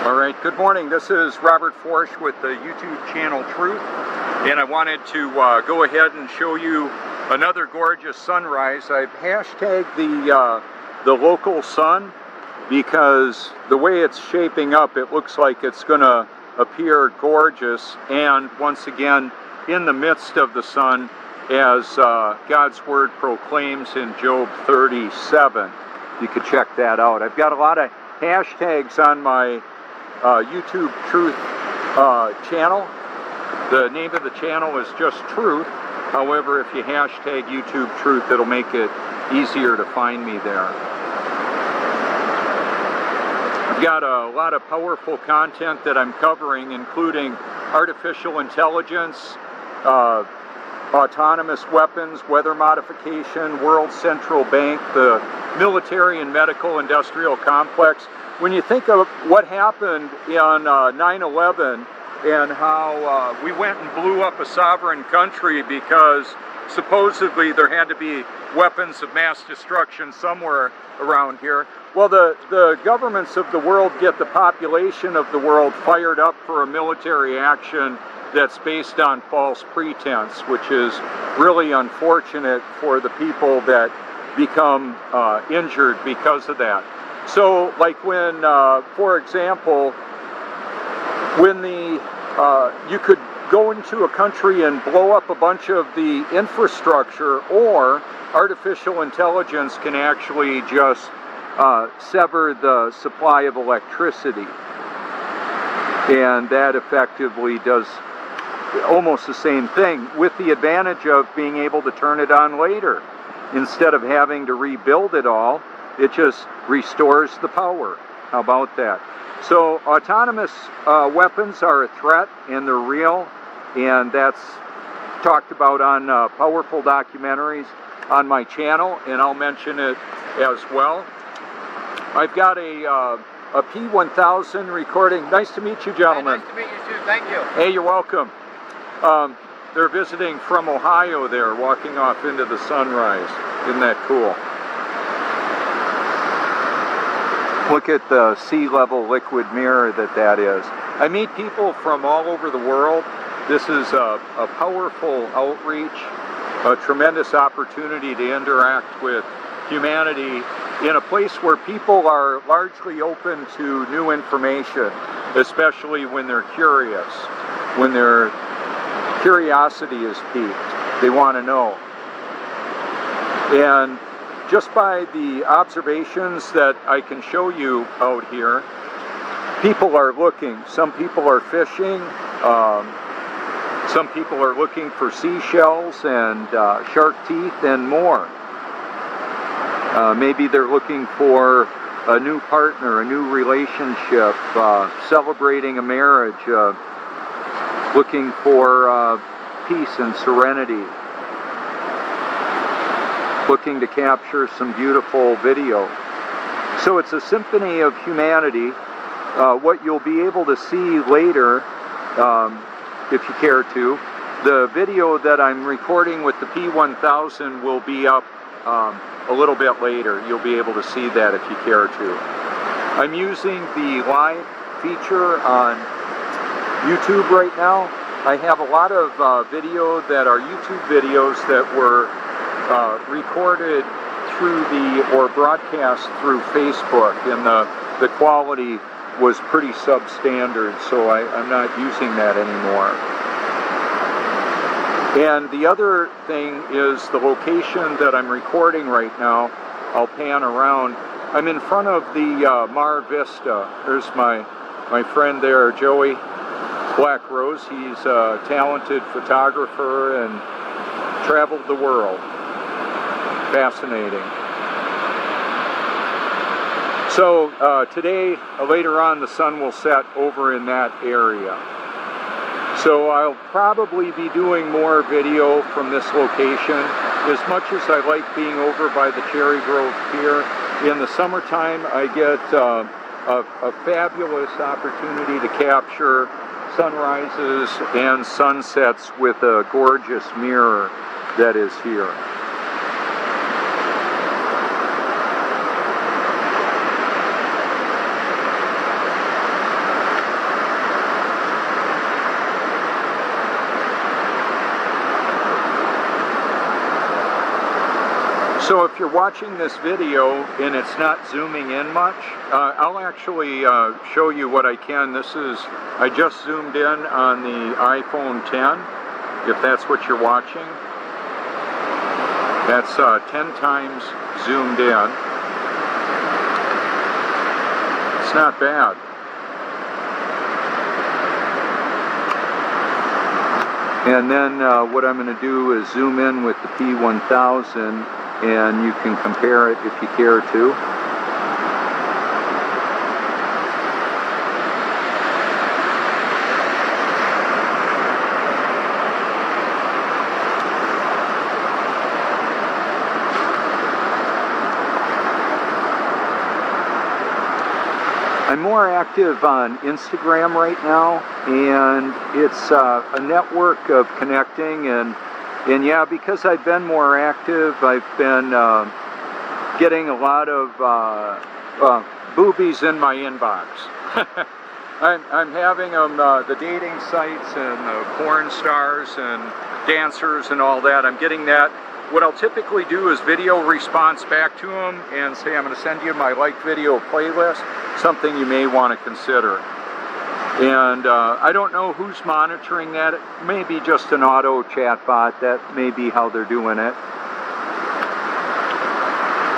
All right, good morning. This is Robert Forsch with the YouTube channel Truth, and I wanted to go ahead and show you another gorgeous sunrise. I've hashtagged the local sun because the way it's shaping up, it looks like it's going to appear gorgeous, and once again in the midst of the sun, as God's Word proclaims in Job 37. You could check that out. I've got a lot of hashtags on my YouTube Truth channel. The name of the channel is just Truth. However, if you hashtag YouTube Truth, it'll make it easier to find me there. I've got a lot of powerful content that I'm covering, including artificial intelligence, autonomous weapons, weather modification, World Central Bank, the military and medical industrial complex. When you think of what happened on 9/11 and how we went and blew up a sovereign country because supposedly there had to be weapons of mass destruction somewhere around here. Well, the governments of the world get the population of the world fired up for a military action that's based on false pretense, which is really unfortunate for the people that become injured because of that. So, like when, for example, when you could go into a country and blow up a bunch of the infrastructure, or artificial intelligence can actually just sever the supply of electricity. And that effectively does almost the same thing, with the advantage of being able to turn it on later. Instead of having to rebuild it all, it just restores the power. How about that? So autonomous weapons are a threat, and they're real, and that's talked about on powerful documentaries on my channel, and I'll mention it as well. I've got a P1000 recording. Nice to meet you, gentlemen. Hey, nice to meet you too. Thank you. Hey, you're welcome. They're visiting from Ohio there, walking off into the sunrise. Isn't that cool? Look at the sea level liquid mirror that is. I meet people from all over the world. This is a powerful outreach, a tremendous opportunity to interact with humanity in a place where people are largely open to new information, especially when they're curious, when their curiosity is piqued. They want to know. And just by the observations that I can show you out here, people are looking. Some people are fishing. Some people are looking for seashells and shark teeth and more. Maybe they're looking for a new partner, a new relationship, celebrating a marriage, looking for peace and serenity, looking to capture some beautiful video. So it's a symphony of humanity. What you'll be able to see later, if you care to, the video that I'm recording with the P1000 will be up a little bit later. You'll be able to see that if you care to. I'm using the live feature on YouTube right now. I have a lot of video that are YouTube videos that were recorded through or broadcast through Facebook, and the quality was pretty substandard, so I'm not using that anymore. And the other thing is the location that I'm recording right now. I'll pan around. I'm in front of the Mar Vista. There's my friend there, Joey Black Rose. He's a talented photographer and traveled the world. Fascinating. So today, later on, the sun will set over in that area. So I'll probably be doing more video from this location. As much as I like being over by the Cherry Grove Pier, in the summertime I get a fabulous opportunity to capture sunrises and sunsets with a gorgeous mirror that is here. So if you're watching this video and it's not zooming in much, I'll actually show you what I can. I just zoomed in on the iPhone 10, if that's what you're watching. That's 10 times zoomed in. It's not bad. And then what I'm going to do is zoom in with the P1000, and you can compare it if you care to. I'm more active on Instagram right now, and it's a network of connecting, and yeah, because I've been more active, I've been getting a lot of boobies in my inbox. I'm having them, the dating sites and the porn stars and dancers and all that. I'm getting that. What I'll typically do is video response back to them and say, I'm going to send you my liked video playlist, something you may want to consider. And I don't know who's monitoring that. It may be just an auto chat bot. That may be how they're doing it.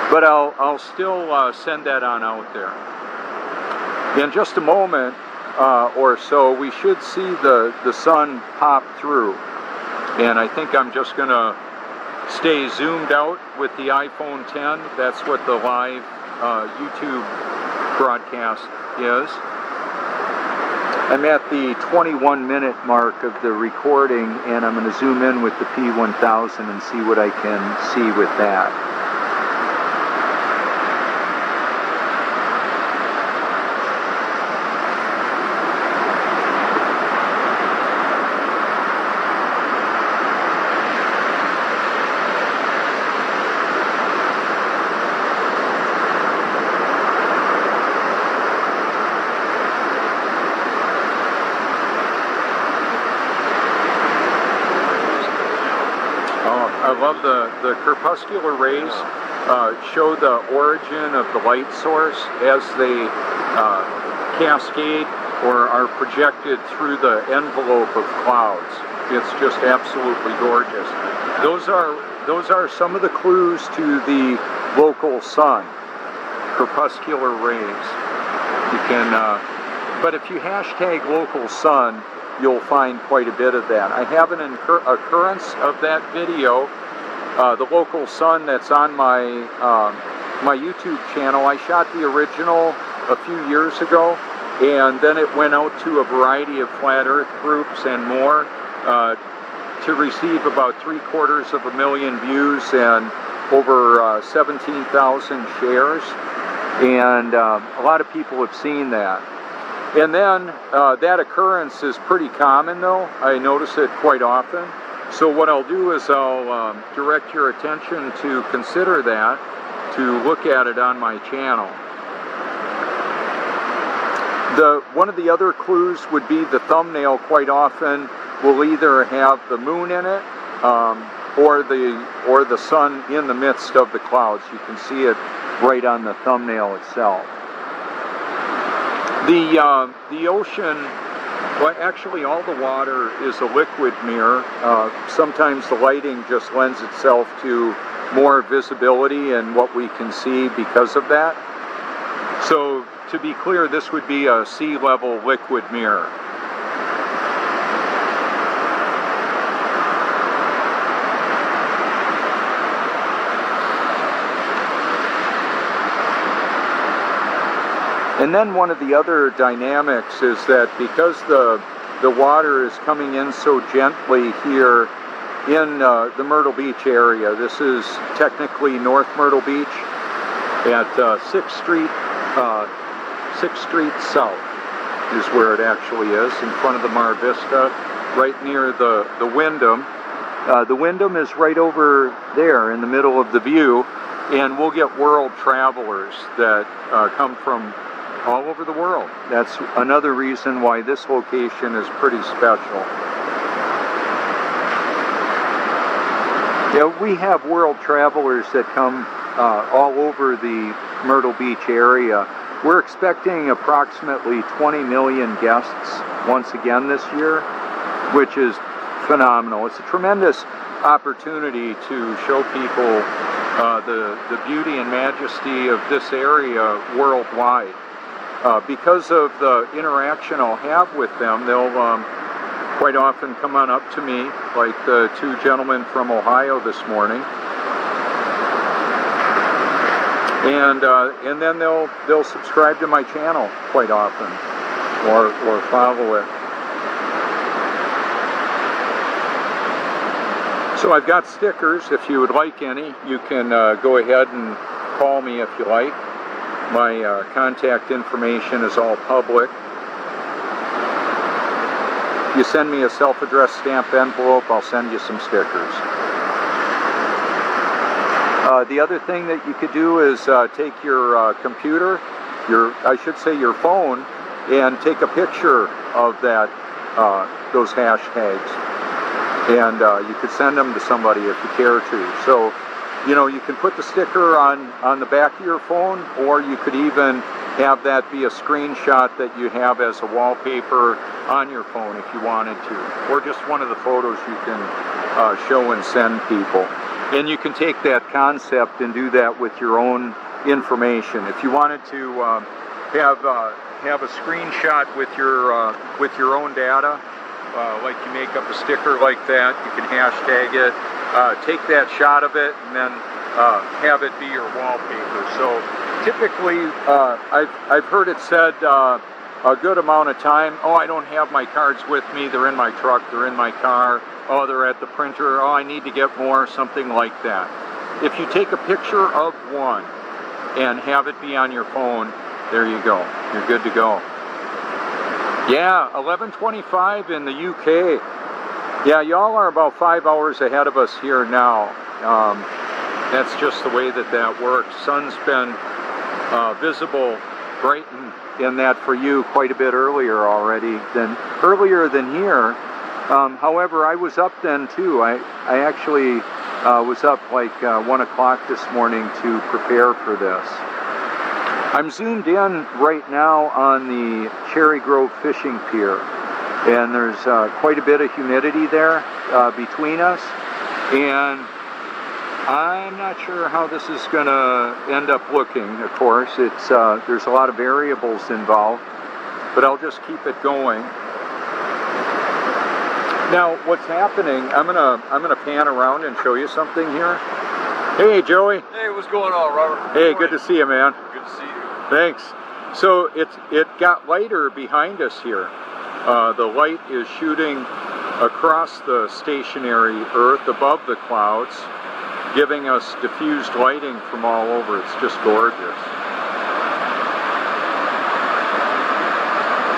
But I'll still send that on out there. In just a moment or so, we should see the sun pop through. And I think I'm just going to stay zoomed out with the iPhone 10. That's what the live YouTube broadcast is. I'm at the 21-minute mark of the recording, and I'm going to zoom in with the P1000 and see what I can see with that. I love the crepuscular rays show the origin of the light source as they cascade or are projected through the envelope of clouds. It's just absolutely gorgeous. Those are some of the clues to the local sun, crepuscular rays. You can, but if you hashtag local sun, you'll find quite a bit of that. I have an occurrence of that video, the local sun, that's on my my YouTube channel. I shot the original a few years ago, and then it went out to a variety of flat earth groups and more to receive about 750,000 views and over 17,000 shares. And a lot of people have seen that. And then that occurrence is pretty common, though. I notice it quite often. So what I'll do is I'll direct your attention to consider that, to look at it on my channel. One of the other clues would be the thumbnail. Quite often will either have the moon in it or the sun in the midst of the clouds. You can see it right on the thumbnail itself. The ocean, well, actually all the water is a liquid mirror. Sometimes the lighting just lends itself to more visibility and what we can see because of that. So to be clear, this would be a sea level liquid mirror. And then one of the other dynamics is that because the water is coming in so gently here in the Myrtle Beach area, this is technically North Myrtle Beach at 6th Street South is where it actually is, in front of the Mar Vista, right near the Wyndham. The Wyndham is right over there in the middle of the view, and we'll get world travelers that come from all over the world. That's another reason why this location is pretty special. Yeah, we have world travelers that come all over the Myrtle Beach area. We're expecting approximately 20 million guests once again this year, which is phenomenal. It's a tremendous opportunity to show people the beauty and majesty of this area worldwide. Because of the interaction I'll have with them, they'll quite often come on up to me, like the two gentlemen from Ohio this morning, and then they'll subscribe to my channel quite often, or follow it. So I've got stickers. If you would like any, you can go ahead and call me if you like. My contact information is all public. You send me a self-addressed stamp envelope, I'll send you some stickers. The other thing that you could do is take your computer, your phone, and take a picture of that, those hashtags. And you could send them to somebody if you care to. So, you know, you can put the sticker on the back of your phone, or you could even have that be a screenshot that you have as a wallpaper on your phone if you wanted to, or just one of the photos you can show and send people. And you can take that concept and do that with your own information. If you wanted to have a screenshot with your own data, like you make up a sticker like that, you can hashtag it, take that shot of it, and then have it be your wallpaper. So typically, I've heard it said a good amount of time, oh, I don't have my cards with me, they're in my truck, they're in my car, oh, they're at the printer, oh, I need to get more, something like that. If you take a picture of one and have it be on your phone, there you go, you're good to go. Yeah, 11:25 in the UK. Yeah, y'all are about 5 hours ahead of us here now. That's just the way that works. Sun's been visible, bright in that for you quite a bit earlier than here. However, I was up then too. I actually was up like 1 o'clock this morning to prepare for this. I'm zoomed in right now on the Cherry Grove Fishing Pier, and there's quite a bit of humidity there between us, and I'm not sure how this is going to end up looking. Of course, it's there's a lot of variables involved, but I'll just keep it going. Now, what's happening? I'm gonna pan around and show you something here. Hey, Joey. Hey, what's going on, Robert? Hey, good to see you, man. Good to see you. Thanks. So it got lighter behind us here. The light is shooting across the stationary Earth above the clouds, giving us diffused lighting from all over. It's just gorgeous.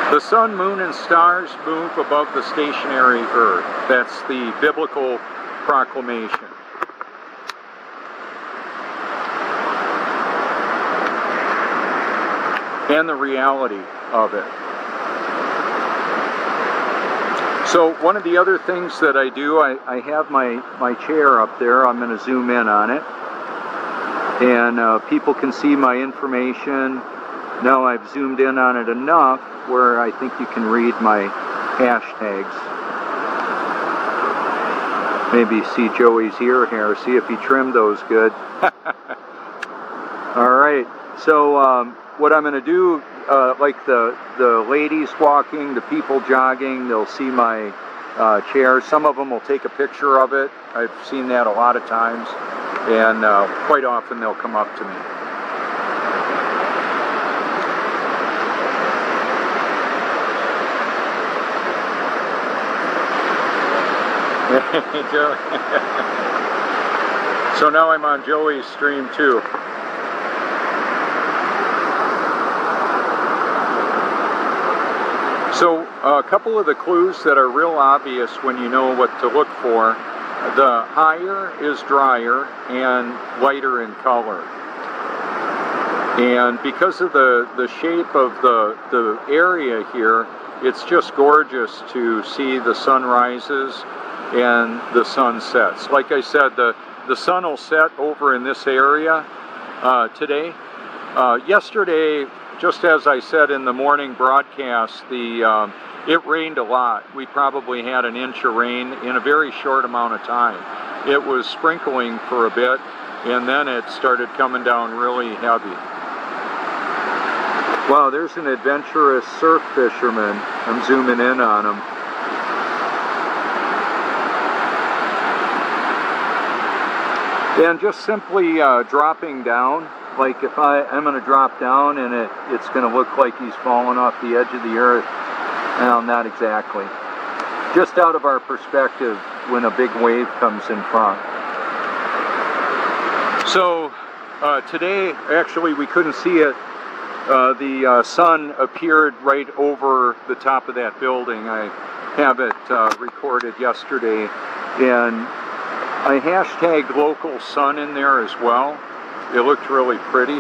The sun, moon, and stars move above the stationary Earth. That's the biblical proclamation. And the reality of it. So one of the other things that I do, I have my chair up there. I'm going to zoom in on it. And people can see my information. Now I've zoomed in on it enough where I think you can read my hashtags. Maybe see Joey's ear hair, see if he trimmed those good. All right, so what I'm going to do, like the ladies walking, the people jogging, they'll see my chair. Some of them will take a picture of it. I've seen that a lot of times, and quite often they'll come up to me. Joey. So now I'm on Joey's stream too. So a couple of the clues that are real obvious when you know what to look for. The higher is drier and lighter in color. And because of the shape of the area here, it's just gorgeous to see the sunrises and the sunsets. Like I said, the the sun will set over in this area today. Yesterday, just as I said in the morning broadcast, it rained a lot. We probably had an inch of rain in a very short amount of time. It was sprinkling for a bit, and then it started coming down really heavy. Wow, there's an adventurous surf fisherman. I'm zooming in on him. And just simply dropping down, like if I'm going to drop down and it's going to look like he's falling off the edge of the earth. Well, not exactly. Just out of our perspective when a big wave comes in front. So today, actually we couldn't see it. The sun appeared right over the top of that building. I have it recorded yesterday, and I hashtagged local sun in there as well. It looked really pretty.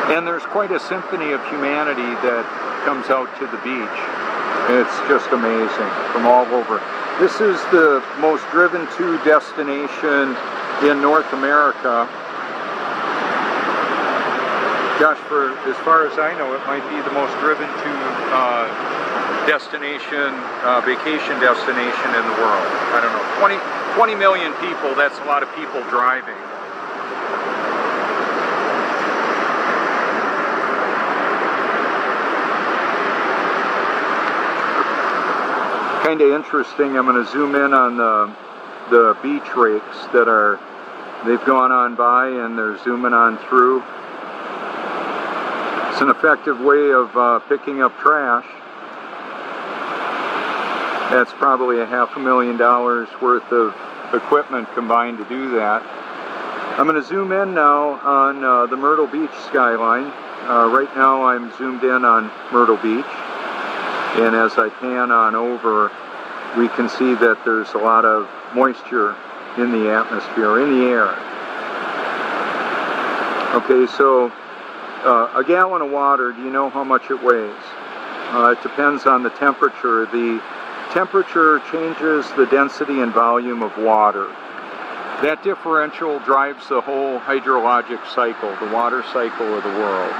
And there's quite a symphony of humanity that comes out to the beach. It's just amazing from all over. This is the most driven to destination in North America. Gosh, for as far as I know, it might be the most driven to destination, vacation destination in the world. I don't know, 20 million people, that's a lot of people driving. Kind of interesting. I'm going to zoom in on the beach rakes that they've gone on by and they're zooming on through. It's an effective way of picking up trash. That's probably $500,000 worth of equipment combined to do that. I'm going to zoom in now on the Myrtle Beach skyline. Right now I'm zoomed in on Myrtle Beach. And as I pan on over, we can see that there's a lot of moisture in the atmosphere, in the air. Okay, so a gallon of water, do you know how much it weighs? It depends on the temperature. The temperature changes the density and volume of water. That differential drives the whole hydrologic cycle, the water cycle of the world.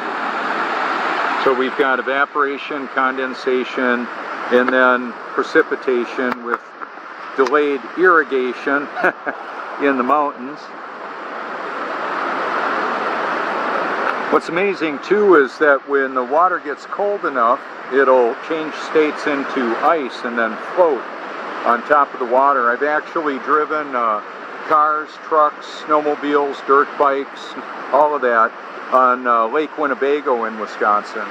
So we've got evaporation, condensation, and then precipitation with delayed irrigation in the mountains. What's amazing too is that when the water gets cold enough, it'll change states into ice and then float on top of the water. I've actually driven cars, trucks, snowmobiles, dirt bikes, all of that on Lake Winnebago in Wisconsin.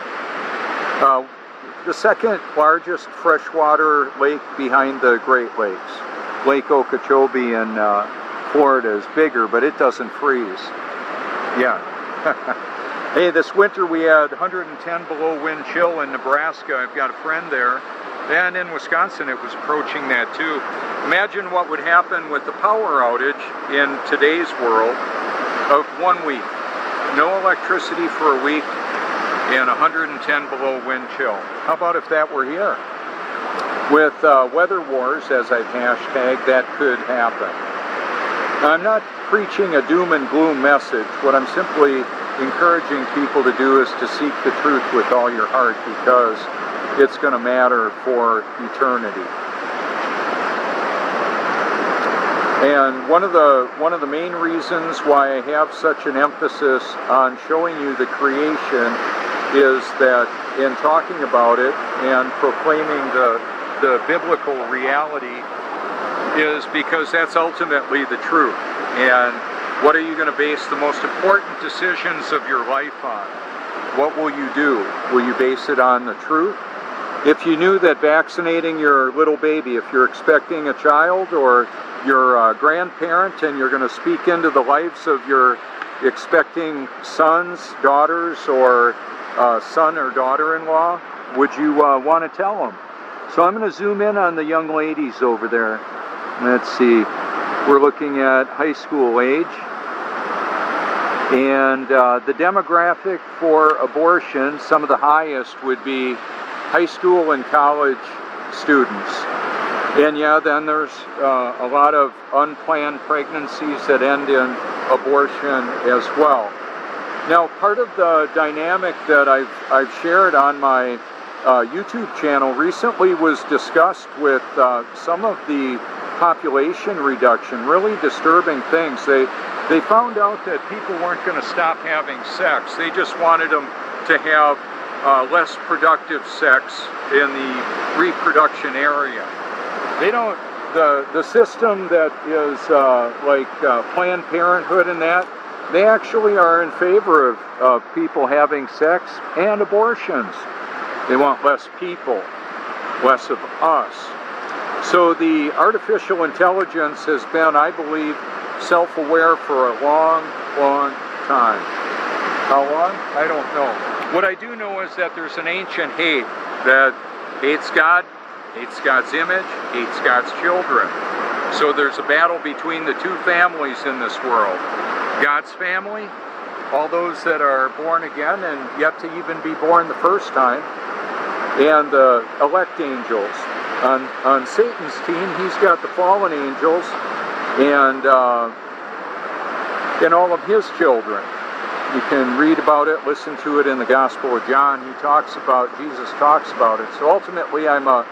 The second largest freshwater lake behind the Great Lakes. Lake Okeechobee in Florida is bigger, but it doesn't freeze. Yeah. Hey, this winter we had 110 below wind chill in Nebraska. I've got a friend there. And in Wisconsin it was approaching that too. Imagine what would happen with the power outage in today's world of 1 week. No electricity for a week and 110 below wind chill. How about if that were here? With weather wars, as I've hashtagged, that could happen. Now, I'm not preaching a doom and gloom message. What I'm simply encouraging people to do is to seek the truth with all your heart, because it's going to matter for eternity. And one of the main reasons why I have such an emphasis on showing you the creation is that in talking about it and proclaiming the biblical reality is because that's ultimately the truth. And what are you going to base the most important decisions of your life on? What will you do? Will you base it on the truth? If you knew that vaccinating your little baby, if you're expecting a child or you're a grandparent and you're going to speak into the lives of your expecting sons, daughters, or son or daughter-in-law, would you want to tell them? So I'm going to zoom in on the young ladies over there. Let's see, we're looking at high school age. And the demographic for abortion, some of the highest would be high school and college students. And yeah, then there's a lot of unplanned pregnancies that end in abortion as well. Now, part of the dynamic that I've shared on my YouTube channel recently was discussed with some of the population reduction, really disturbing things. They found out that people weren't going to stop having sex. They just wanted them to have less productive sex in the reproduction area. They don't, the system that is like Planned Parenthood and that, they actually are in favor of people having sex and abortions. They want less people, less of us. So the artificial intelligence has been, I believe, self-aware for a long, long time. How long? I don't know. What I do know is that there's an ancient hate that hates God, hates God's image, hates God's children. So there's a battle between the two families in this world. God's family, all those that are born again and yet to even be born the first time, and the elect angels. On Satan's team, he's got the fallen angels and all of his children. You can read about it, listen to it in the Gospel of John. Jesus talks about it. So ultimately, I'm a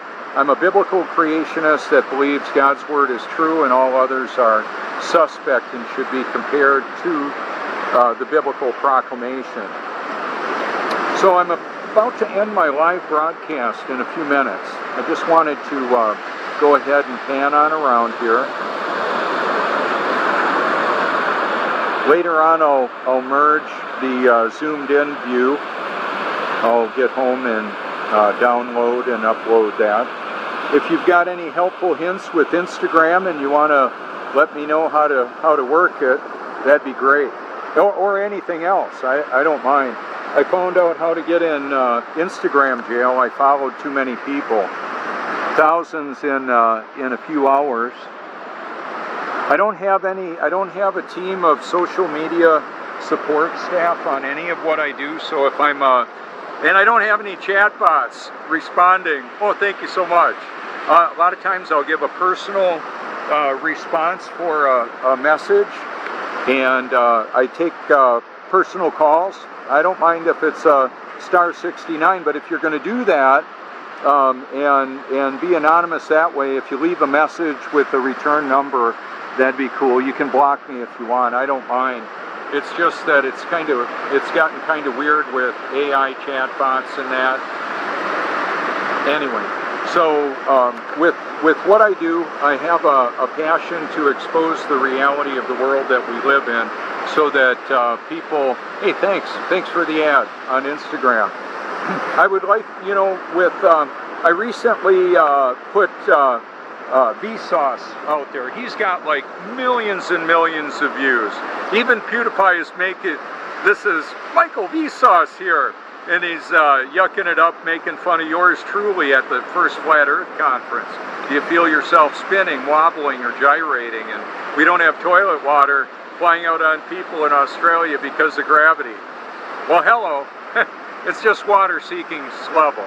biblical creationist that believes God's word is true and all others are suspect and should be compared to the biblical proclamation. So I'm about to end my live broadcast in a few minutes. I just wanted to go ahead and pan on around here. Later on, I'll merge the zoomed in view. I'll get home and download and upload that. If you've got any helpful hints with Instagram and you want to let me know how to work it, that'd be great. Or anything else, I don't mind. I found out how to get in Instagram jail. I followed too many people, thousands in a few hours. I don't have a team of social media support staff on any of what I do. So if I'm and I don't have any chat bots responding. Oh, thank you so much. A lot of times I'll give a personal response for a message, and I take personal calls. I don't mind if it's star 69, but if you're going to do that and be anonymous that way, if you leave a message with a return number, that'd be cool. You can block me if you want. I don't mind. It's just that it's gotten kind of weird with AI chatbots and that. Anyway, so with what I do, I have a passion to expose the reality of the world that we live in, so that people, hey, thanks for the ad on Instagram. I would like, I recently put Vsauce out there. He's got like millions and millions of views. Even PewDiePie is this is Michael Vsauce here, and he's yucking it up, making fun of yours truly at the first Flat Earth Conference. Do you feel yourself spinning, wobbling, or gyrating? And we don't have toilet water flying out on people in Australia because of gravity. Well, hello. It's just water seeks level.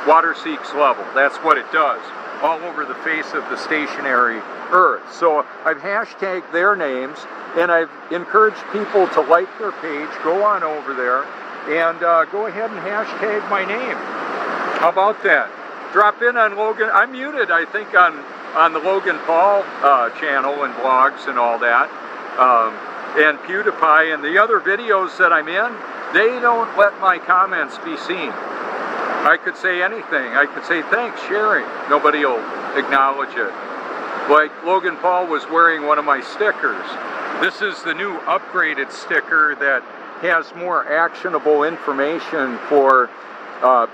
Water seeks level. That's what it does all over the face of the stationary Earth. So I've hashtagged their names, and I've encouraged people to like their page, go on over there, and go ahead and hashtag my name. How about that? Drop in on Logan. I'm muted, I think, on the Logan Paul channel and blogs and all that. And PewDiePie and the other videos that I'm in, they don't let my comments be seen. I could say anything. I could say, thanks, sharing. Nobody will acknowledge it. Like Logan Paul was wearing one of my stickers. This is the new upgraded sticker that has more actionable information for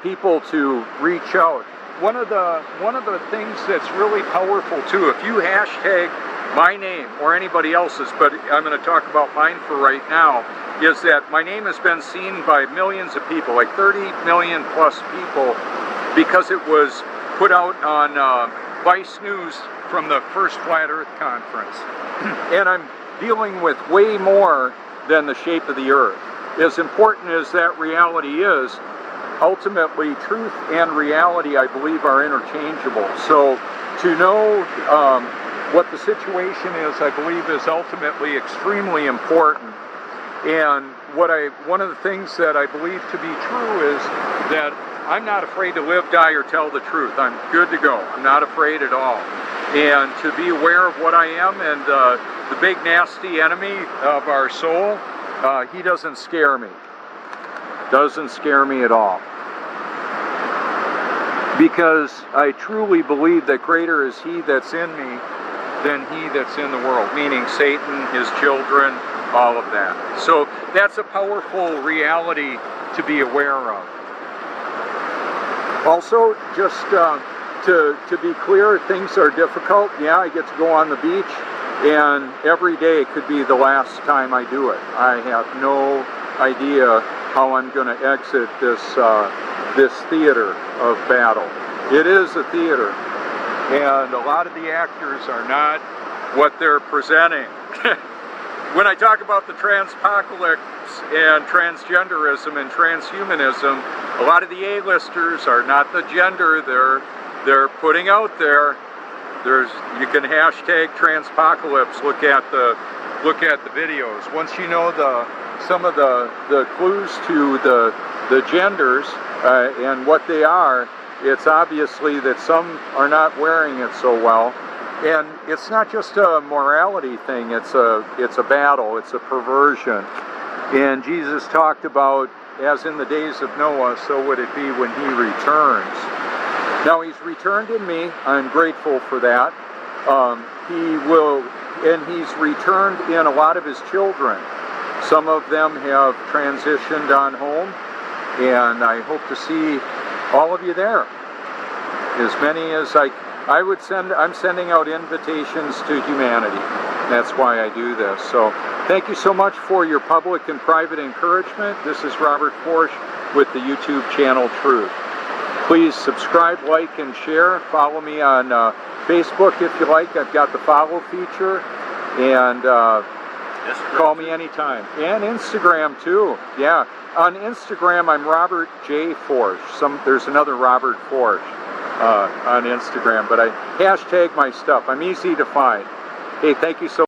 people to reach out. One of the things that's really powerful too, if you hashtag my name or anybody else's, but I'm going to talk about mine for right now, is that my name has been seen by millions of people, like 30 million plus people, because it was put out on Vice News from the first Flat Earth Conference. And I'm dealing with way more than the shape of the earth. As important as that reality is, ultimately truth and reality, I believe, are interchangeable. So to know what the situation is, I believe, is ultimately extremely important. And one of the things that I believe to be true is that I'm not afraid to live, die, or tell the truth. I'm good to go. I'm not afraid at all. And to be aware of what I am and the big nasty enemy of our soul, he doesn't scare me. Doesn't scare me at all. Because I truly believe that greater is he that's in me than he that's in the world, meaning Satan, his children, all of that. So that's a powerful reality to be aware of. Also, just to be clear, things are difficult. Yeah, I get to go on the beach, and every day could be the last time I do it. I have no idea how I'm going to exit this theater of battle. It is a theater, and a lot of the actors are not what they're presenting. When I talk about the transpocalypse and transgenderism and transhumanism, a lot of the A-listers are not the gender they're putting out there. You can hashtag transpocalypse. Look at the videos. Once you know some of the clues to the genders and what they are, it's obviously that some are not wearing it so well. And it's not just a morality thing, it's a battle, it's a perversion. And Jesus talked about, as in the days of Noah, so would it be when he returns. Now he's returned in me, I'm grateful for that. He's returned in a lot of his children. Some of them have transitioned on home, and I hope to see all of you there. As many as I would send. I'm sending out invitations to humanity. That's why I do this. So thank you so much for your public and private encouragement. This is Robert Forsch with the YouTube channel Truth. Please subscribe, like, and share. Follow me on Facebook if you like. I've got the follow feature. And call me anytime. And Instagram too. Yeah. On Instagram, I'm Robert J. Forsch. There's another Robert Forsch on Instagram, but I hashtag my stuff. I'm easy to find. Hey, thank you so much.